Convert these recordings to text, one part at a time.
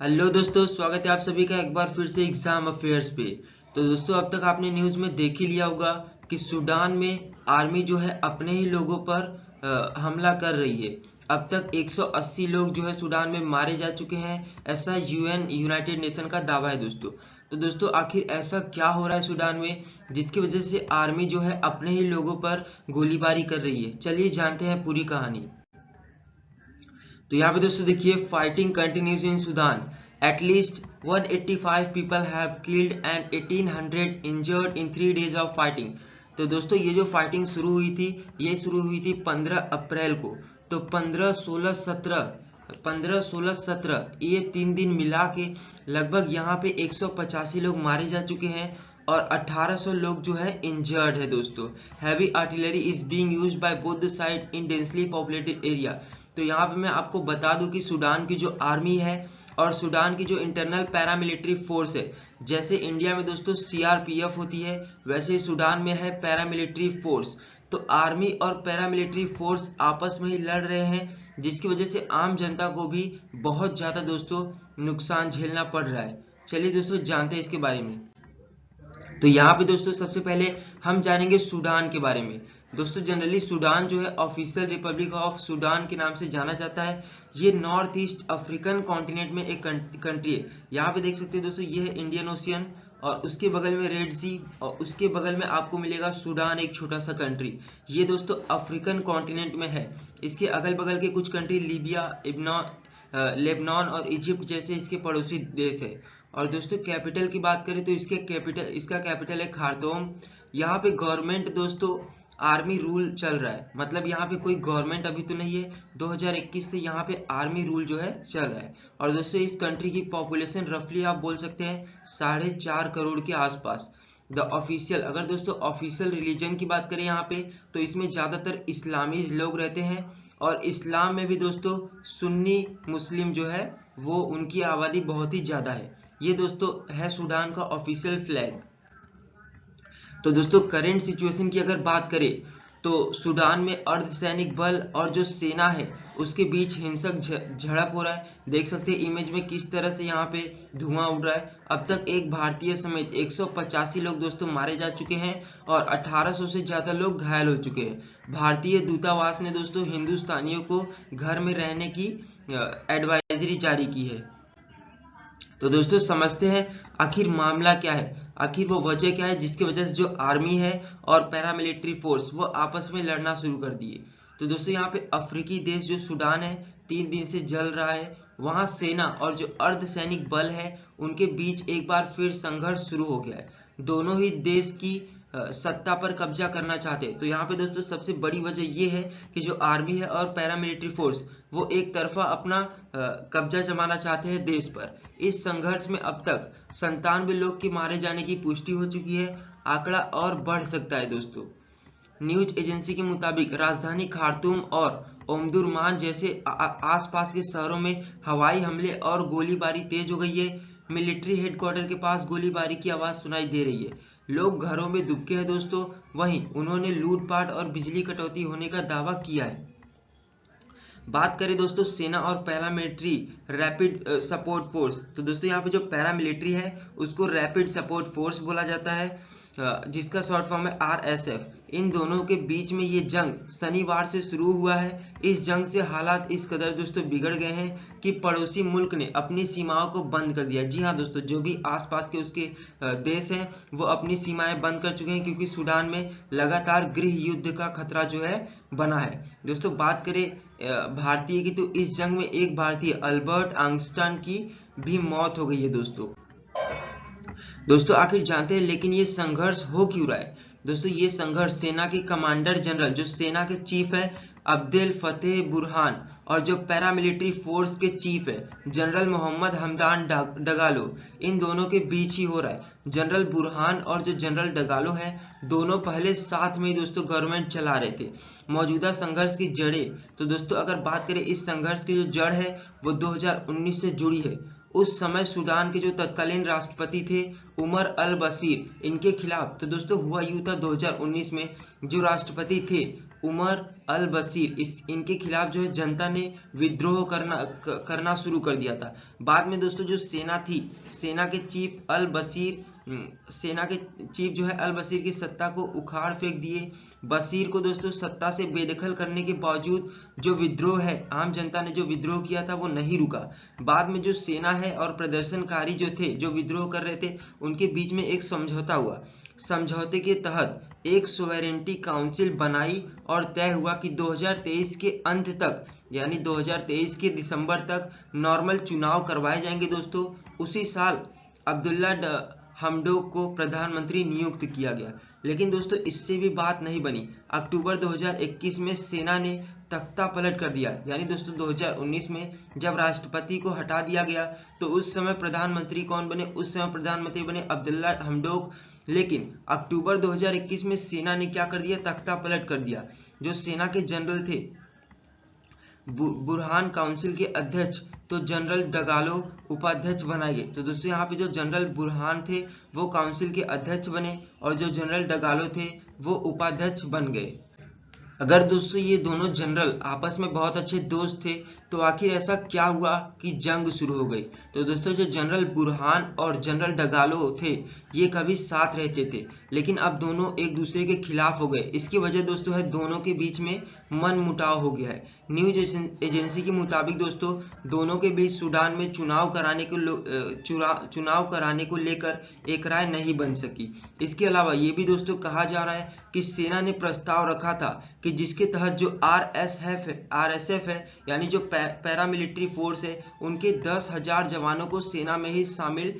Hello दोस्तों, स्वागत है आप सभी का एक बार फिर से एग्जाम अफेयर्स पे। तो दोस्तों, अब तक आपने न्यूज़ में देख ही लिया होगा कि सूडान में आर्मी जो है अपने ही लोगों पर हमला कर रही है। अब तक 180 लोग जो है सूडान में मारे जा चुके हैं, ऐसा यूनाइटेड नेशन का दावा है दोस्तों। तो दोस्तों, आखिर ऐसा क्या हो रहा है सूडान में जिसकी वजह से आर्मी जो है अपने ही लोगों पर गोलीबारी कर रही है? चलिए जानते हैं पूरी कहानी। तो यहाँ पे दोस्तों देखिए, fighting continues in Sudan. At least 185 people have killed and 1800 injured in 3 days of fighting. तो दोस्तों, ये जो फाइटिंग शुरू हुई थी, ये शुरू हुई थी 15 अप्रैल को। तो 15, 16, 17 ये 3 दिन मिला के लगभग यहाँ पे 185 लोग मारे जा चुके हैं और 1800 लोग जो है इंजर्ड है दोस्तों। Heavy artillery is being used by both the side in densely populated area. तो यहाँ पे मैं आपको बता दूं कि सूडान की जो आर्मी है और सूडान की जो इंटरनल पैरामिलिट्री फोर्स है, जैसे इंडिया में दोस्तों सीआरपीएफ होती है, वैसे ही सूडान में है पैरामिलिट्री फोर्स। तो आर्मी और पैरामिलिट्री फोर्स आपस में ही लड़ रहे हैं, जिसकी वजह से आम जनता को भी बहुत ज़्यादा दोस्तों नुकसान झेलना पड़ रहा है। चलिए दोस्तों, जानते हैं इसके बारे में। तो यहाँ पे दोस्तों सबसे पहले हम जानेंगे सूडान के बारे में। दोस्तों, जनरली सूडान जो है ऑफिशियल रिपब्लिक ऑफ सूडान के नाम से जाना जाता है। ये नॉर्थ ईस्ट अफ्रीकन कॉन्टिनेंट में एक कंट्री है। यहाँ पे देख सकते हैं दोस्तों, ये है इंडियन ओशियन और उसके बगल में रेड सी और उसके बगल में आपको मिलेगा सूडान, एक छोटा सा कंट्री। ये दोस्तों अफ्रीकन कॉन्टिनेंट में है। इसके अगल बगल के कुछ कंट्री लीबिया, लेबनान और इजिप्ट जैसे इसके पड़ोसी देश है। और दोस्तों, कैपिटल की बात करें तो इसका कैपिटल है खार्तूम। यहाँ पे गवर्नमेंट दोस्तों आर्मी रूल चल रहा है, मतलब यहाँ पे कोई गवर्नमेंट अभी तो नहीं है। 2021 से यहाँ पे आर्मी रूल जो है चल रहा है। और दोस्तों, इस कंट्री की पॉपुलेशन रफली आप बोल सकते हैं 4.5 करोड़ के आसपास। द ऑफिशियल, अगर दोस्तों ऑफिशियल रिलीजन की बात करें यहाँ पे, तो इसमें ज़्यादातर इस्लामीज लोग रहते हैं। और इस्लाम में भी दोस्तों सुन्नी मुस्लिम जो है वो उनकी आबादी बहुत ही ज़्यादा है। ये दोस्तों है सूडान का ऑफिशियल फ्लैग। तो दोस्तों, करंट सिचुएशन की अगर बात करें तो सूडान में अर्धसैनिक बल और जो सेना है उसके बीच हिंसक झड़प हो रहा है। देख सकते हैं इमेज में किस तरह से यहाँ पे धुआं उड़ रहा है। अब तक एक भारतीय समेत 185 लोग दोस्तों मारे जा चुके हैं और 1800 से ज़्यादा लोग घायल हो चुके हैं। भारतीय दूतावास ने दोस्तों हिंदुस्तानियों को घर में रहने की एडवाइजरी जारी की है। तो दोस्तों, समझते हैं आखिर मामला क्या है, आखिर वो वजह क्या है जिसकी वजह से जो आर्मी है और पैरामिलिट्री फोर्स वो आपस में लड़ना शुरू कर दिए। तो दोस्तों, यहाँ पे अफ्रीकी देश जो सूडान है 3 दिन से जल रहा है। वहाँ सेना और जो अर्धसैनिक बल है उनके बीच एक बार फिर संघर्ष शुरू हो गया है। दोनों ही देश की सत्ता पर कब्जा करना चाहते हैं। तो यहाँ पे दोस्तों सबसे बड़ी वजह ये है कि जो आर्मी है और पैरामिलिट्री फोर्स वो एक तरफा अपना कब्जा जमाना चाहते हैं देश पर। इस संघर्ष में अब तक 97 लोग के मारे जाने की पुष्टि हो चुकी है। आंकड़ा और बढ़ सकता है दोस्तों। न्यूज एजेंसी के मुताबिक राजधानी खार्तूम और ओमदुरमान जैसे आसपास के शहरों में हवाई हमले और गोलीबारी तेज हो गई है। मिलिट्री हेडक्वार्टर के पास गोलीबारी की आवाज सुनाई दे रही है। लोग घरों में दुबके हैं दोस्तों। वहीं उन्होंने लूटपाट और बिजली कटौती होने का दावा किया है। बात करें दोस्तों सेना और पैरामिलिट्री रैपिड सपोर्ट फोर्स, तो दोस्तों यहाँ पे जो पैरामिलिट्री है उसको रैपिड सपोर्ट फोर्स बोला जाता है, जिसका शॉर्ट फॉर्म है आरएसएफ। इन दोनों के बीच में ये जंग शनिवार से शुरू हुआ है। इस जंग से हालात इस कदर दोस्तों बिगड़ गए हैं कि पड़ोसी मुल्क ने अपनी सीमाओं को बंद कर दिया। जी हाँ दोस्तों, जो भी आसपास के उसके देश हैं वो अपनी सीमाएं बंद कर चुके हैं, क्योंकि सूडान में लगातार गृह युद्ध का खतरा जो है बना है। दोस्तों, बात करें भारतीय की, तो इस जंग में एक भारतीय अल्बर्ट आंगस्टन की भी मौत हो गई है दोस्तों, आखिर जानते हैं लेकिन ये संघर्ष हो क्यों रहा है? दोस्तों, ये संघर्ष सेना के कमांडर जनरल, जो सेना के चीफ है अब्देल फतेह बुरहान, और जो पैरामिलिट्री फोर्स के चीफ है जनरल मोहम्मद हमदान डगालो, इन दोनों के बीच ही हो रहा है। जनरल बुरहान और जो जनरल डगालो है दोनों पहले साथ में दोस्तों गवर्नमेंट चला रहे थे। मौजूदा संघर्ष की जड़ें, तो दोस्तों अगर बात करें इस संघर्ष की जो जड़ है वो 2019 से जुड़ी है। उस समय सूडान के जो तत्कालीन राष्ट्रपति थे उमर अल बशीर, इनके खिलाफ तो दोस्तों हुआ यूं था 2019 में जो राष्ट्रपति थे उमर अल बशीर, इनके खिलाफ जो है जनता ने विद्रोह करना शुरू कर दिया था। बाद में दोस्तों जो सेना थी, सेना के चीफ जो है अल बशीर की सत्ता को उखाड़ फेंक दिए। बशीर को दोस्तों सत्ता से बेदखल करने के बावजूद जो विद्रोह है, आम जनता ने जो विद्रोह किया था वो नहीं रुका। बाद में जो सेना है और प्रदर्शनकारी जो थे, जो विद्रोह कर रहे थे, उनके बीच में एक समझौता हुआ। समझौते के तहत एक सोवेरेंटी काउंसिल बनाई और तय हुआ कि 2023 के अंत तक, यानी 2023 के दिसंबर तक नॉर्मल चुनाव करवाए जाएंगे दोस्तों। उसी साल अब्दुल्ला हमडोक को प्रधानमंत्री नियुक्त किया गया। लेकिन दोस्तों इससे भी बात नहीं बनी। अक्टूबर 2021 में सेना ने तख्ता पलट कर दिया, यानी दोस्तों 2019 में जब राष्ट्रपति को हटा दिया गया तो उस समय प्रधानमंत्री कौन बने? उस समय प्रधानमंत्री बने अब्दुल्ला हमडोक। लेकिन अक्टूबर 2021 में सेना ने क्या कर दिया? तख्ता पलट कर दिया। जो सेना के जनरल थे बुरहान काउंसिल के अध्यक्ष, तो जनरल डगालो उपाध्यक्ष बनाए गए। तो दोस्तों यहाँ पे जो जनरल बुरहान थे वो काउंसिल के अध्यक्ष बने और जो जनरल डगालो थे वो उपाध्यक्ष बन गए। अगर दोस्तों ये दोनों जनरल आपस में बहुत अच्छे दोस्त थे तो आखिर ऐसा क्या हुआ कि जंग शुरू हो गई? तो दोस्तों जो जनरल बुरहान और जनरल डगालो थे ये कभी साथ रहते थे, लेकिन अब दोनों एक दूसरे के खिलाफ हो गए। इसकी वजह दोस्तों है दोनों के बीच में मन मुटाव हो गया है। न्यूज एजेंसी के मुताबिक दोस्तों दोनों के बीच सूडान में चुनाव कराने को लेकर एक राय नहीं बन सकी। इसके अलावा ये भी दोस्तों कहा जा रहा है कि सेना ने प्रस्ताव रखा था कि जिसके तहत जो आरएसएफ है, यानी जो पैरामिलिट्री फोर्स है, उनके 10,000 जवानों को सेना में ही शामिल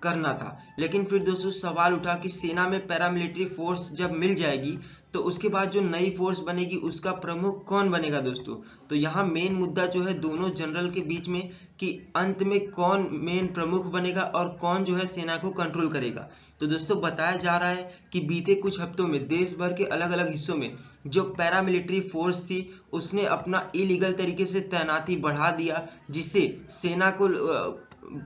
करना था। लेकिन फिर दोस्तों सवाल उठा कि सेना में पैरामिलिट्री फोर्स जब मिल जाएगी तो उसके बाद जो नई फोर्स बनेगी उसका प्रमुख कौन बनेगा दोस्तों? तो यहाँ मेन मुद्दा जो है दोनों जनरल के बीच में कि अंत में कौन मेन प्रमुख बनेगा और कौन जो है सेना को कंट्रोल करेगा। तो दोस्तों बताया जा रहा है कि बीते कुछ हफ्तों में देश भर के अलग अलग हिस्सों में जो पैरामिलिट्री फोर्स थी उसने अपना इलीगल तरीके से तैनाती बढ़ा दिया, जिससे सेना को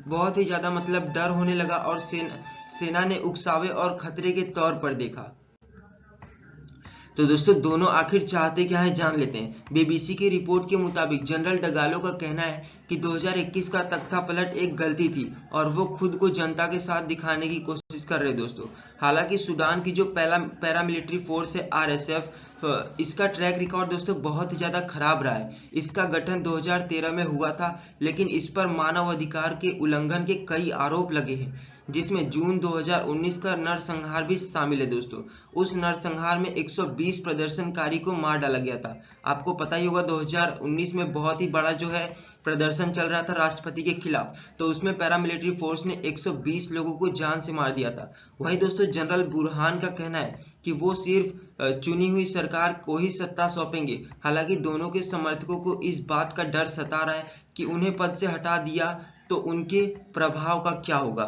बहुत ही ज्यादा मतलब डर होने लगा और सेना ने उकसावे और खतरे के तौर पर देखा। तो दोस्तों दोनों आखिर चाहते क्या है जान लेते हैं। बीबीसी की रिपोर्ट के मुताबिक जनरल डगालो का कहना है कि 2021 का तख्ता पलट एक गलती थी और वो खुद को जनता के साथ दिखाने की कोशिश कर रहे दोस्तों। हालांकि सूडान की जो पैरामिलिट्री फोर्स है आरएसएफ, इसका ट्रैक रिकॉर्ड दोस्तों बहुत ही ज़्यादा खराब रहा है। इसका गठन 2013 में हुआ था, लेकिन इस पर मानव अधिकार के उल्लंघन के कई आरोप लगे हैं, जिसमें जून 2019 का नरसंहार भी शामिल है दोस्तों। उस नरसंहार में 120 प्रदर्शनकारी को मार डाला गया था। आपको पता ही होगा 2019 में बहुत ही बड़ा जो है प्रदर्शन चल रहा था राष्ट्रपति के खिलाफ, तो उसमें पैरामिलिट्री फोर्स ने 120 लोगों को जान से मार दिया था। वहीं दोस्तों जनरल बुरहान का कहना है कि वो सिर्फ चुनी हुई सरकार को ही सत्ता सौंपेंगे। हालांकि दोनों के समर्थकों को इस बात का डर सता रहा है कि उन्हें पद से हटा दिया तो उनके प्रभाव का क्या होगा।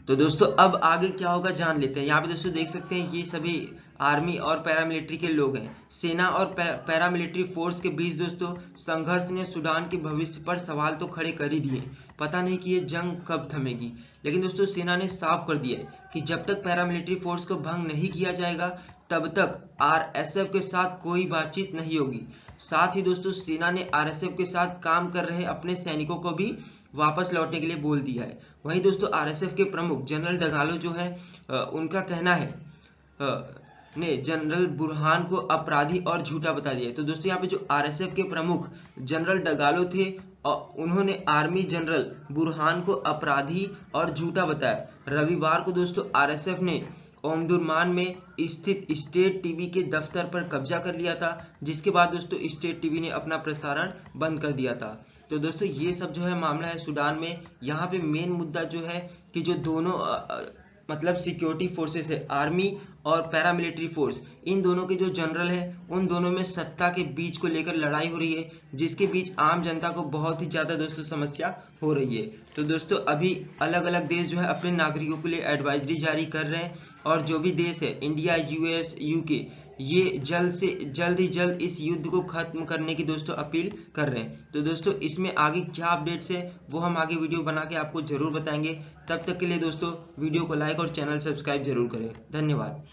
तो दोस्तों अब आगे क्या होगा जान लेते हैं। यहाँ पे दोस्तों देख सकते हैं ये सभी आर्मी और पैरामिलिट्री के लोग हैं। सेना और पैरामिलिट्री फोर्स के बीच दोस्तों संघर्ष ने सूडान के भविष्य पर सवाल तो खड़े कर ही दिए। पता नहीं कि ये जंग कब थमेगी, लेकिन दोस्तों सेना ने साफ कर दिया है कि जब तक पैरामिलिट्री फोर्स को भंग नहीं किया जाएगा तब तक आरएसएफ के साथ कोई बातचीत नहीं होगी। साथ ही दोस्तों सेना ने आरएसएफ के साथ काम कर रहे अपने सैनिकों को भी वापस लौटने के लिए बोल दिया है। वहीं दोस्तों आरएसएफ के प्रमुख जनरल डगालो जो है उनका कहना है ने जनरल बुरहान को अपराधी और झूठा बता दिया। तो दोस्तों यहाँ पे जो आरएसएफ के प्रमुख जनरल डगालो थे उन्होंने आर्मी जनरल बुरहान को अपराधी और झूठा बताया। रविवार को दोस्तों आरएसएफ ने ओमदुरमान में स्थित स्टेट टीवी के दफ्तर पर कब्जा कर लिया था, जिसके बाद दोस्तों स्टेट टीवी ने अपना प्रसारण बंद कर दिया था। तो दोस्तों ये सब जो है मामला है सूडान में। यहाँ पे मेन मुद्दा जो है कि जो दोनों मतलब सिक्योरिटी फोर्सेस है, आर्मी और पैरामिलिट्री फोर्स, इन दोनों के जो जनरल है उन दोनों में सत्ता के बीच को लेकर लड़ाई हो रही है, जिसके बीच आम जनता को बहुत ही ज्यादा दोस्तों समस्या हो रही है। तो दोस्तों अभी अलग अलग देश जो है अपने नागरिकों के लिए एडवाइजरी जारी कर रहे हैं और जो भी देश है इंडिया, यूएस, यूके, ये जल्द ही जल्द इस युद्ध को खत्म करने की दोस्तों अपील कर रहे हैं। तो दोस्तों इसमें आगे क्या अपडेट्स है वो हम आगे वीडियो बना के आपको जरूर बताएंगे। तब तक के लिए दोस्तों वीडियो को लाइक और चैनल सब्सक्राइब जरूर करें। धन्यवाद।